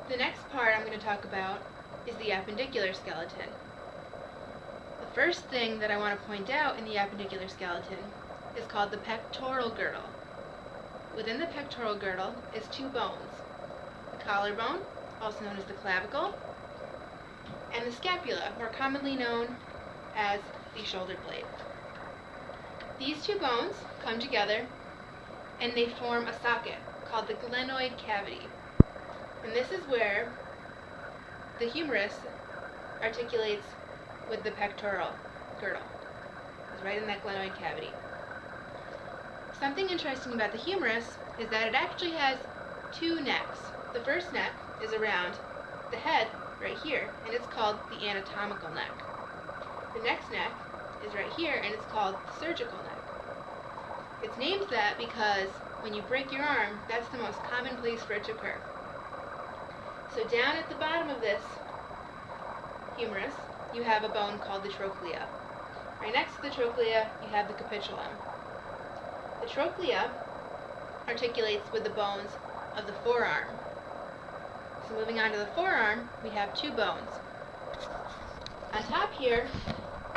The next part I'm going to talk about is the appendicular skeleton. The first thing that I want to point out in the appendicular skeleton is called the pectoral girdle. Within the pectoral girdle is two bones, the collarbone, also known as the clavicle, and the scapula, more commonly known as the shoulder blade. These two bones come together and they form a socket called the glenoid cavity. And this is where the humerus articulates with the pectoral girdle. It's right in that glenoid cavity. Something interesting about the humerus is that it actually has two necks. The first neck is around the head right here, and it's called the anatomical neck. The next neck is right here, and it's called the surgical neck. It's named that because when you break your arm, that's the most common place for it to occur. So down at the bottom of this humerus, you have a bone called the trochlea. Right next to the trochlea, you have the capitulum. The trochlea articulates with the bones of the forearm. So moving on to the forearm, we have two bones. On top here,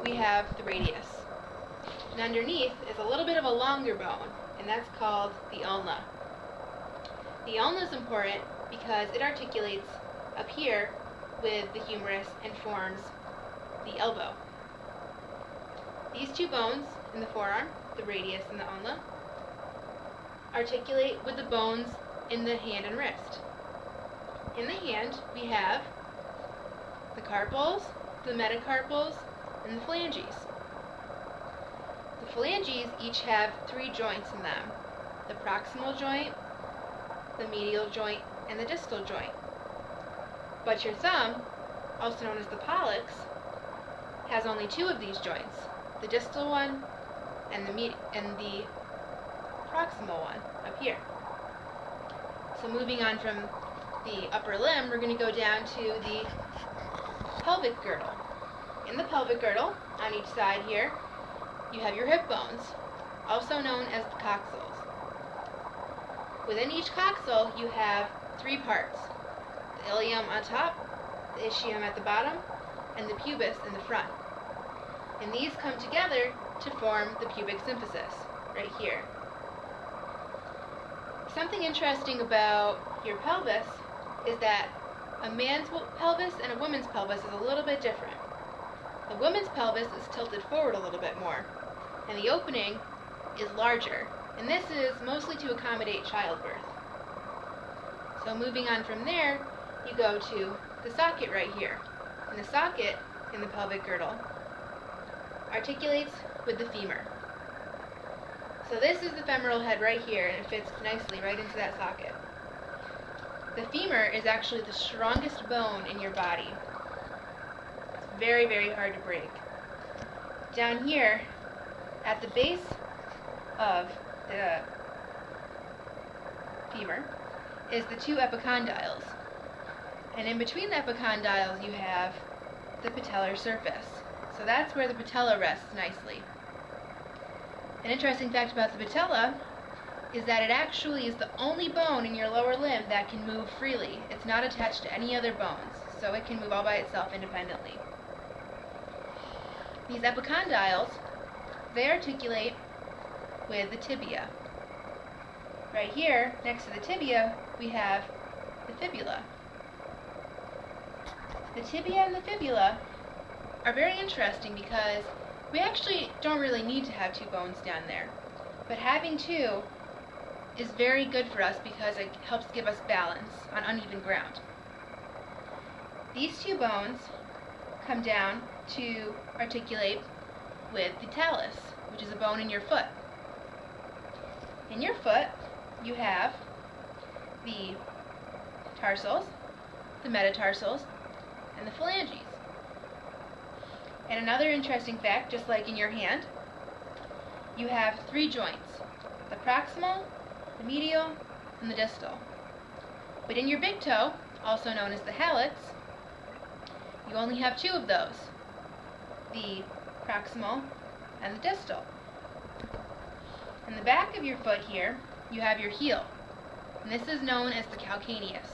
we have the radius. And underneath is a little bit of a longer bone, and that's called the ulna. The ulna is important because it articulates up here with the humerus and forms the elbow. These two bones in the forearm, the radius and the ulna, articulate with the bones in the hand and wrist. In the hand, we have the carpals, the metacarpals, and the phalanges. The phalanges each have three joints in them: the proximal joint, the medial joint, and the distal joint. But your thumb, also known as the pollex, has only two of these joints: the distal one and the proximal one up here. So moving on from the upper limb, we're going to go down to the pelvic girdle. In the pelvic girdle, on each side here, you have your hip bones, also known as the coxals. Within each coxal, you have three parts: the ilium on top, the ischium at the bottom, and the pubis in the front. And these come together to form the pubic symphysis, right here. Something interesting about your pelvis is that a man's pelvis and a woman's pelvis is a little bit different. The woman's pelvis is tilted forward a little bit more, and the opening is larger, and this is mostly to accommodate childbirth. So moving on from there, you go to the socket right here. And the socket in the pelvic girdle articulates with the femur. So this is the femoral head right here, and it fits nicely right into that socket. The femur is actually the strongest bone in your body. It's very, very hard to break. Down here, at the base of the femur, is the two epicondyles. And in between the epicondyles, you have the patellar surface. So that's where the patella rests nicely. An interesting fact about the patella is that it actually is the only bone in your lower limb that can move freely. It's not attached to any other bones, so it can move all by itself independently. These epicondyles, they articulate with the tibia. Right here, next to the tibia, we have the fibula. The tibia and the fibula are very interesting because we actually don't really need to have two bones down there. But having two is very good for us because it helps give us balance on uneven ground. These two bones come down to articulate with the talus, which is a bone in your foot. In your foot, you have the tarsals, the metatarsals, and the phalanges. And another interesting fact, just like in your hand, you have three joints: the proximal, the medial, and the distal. But in your big toe, also known as the hallux, you only have two of those: the proximal and the distal. In the back of your foot here, you have your heel, and this is known as the calcaneus.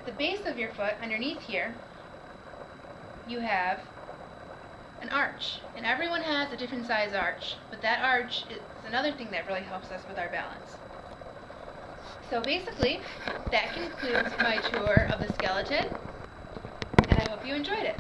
the base of your foot, underneath here, you have an arch. And everyone has a different size arch, but that arch is another thing that really helps us with our balance. So basically, that concludes my tour of the skeleton, and I hope you enjoyed it.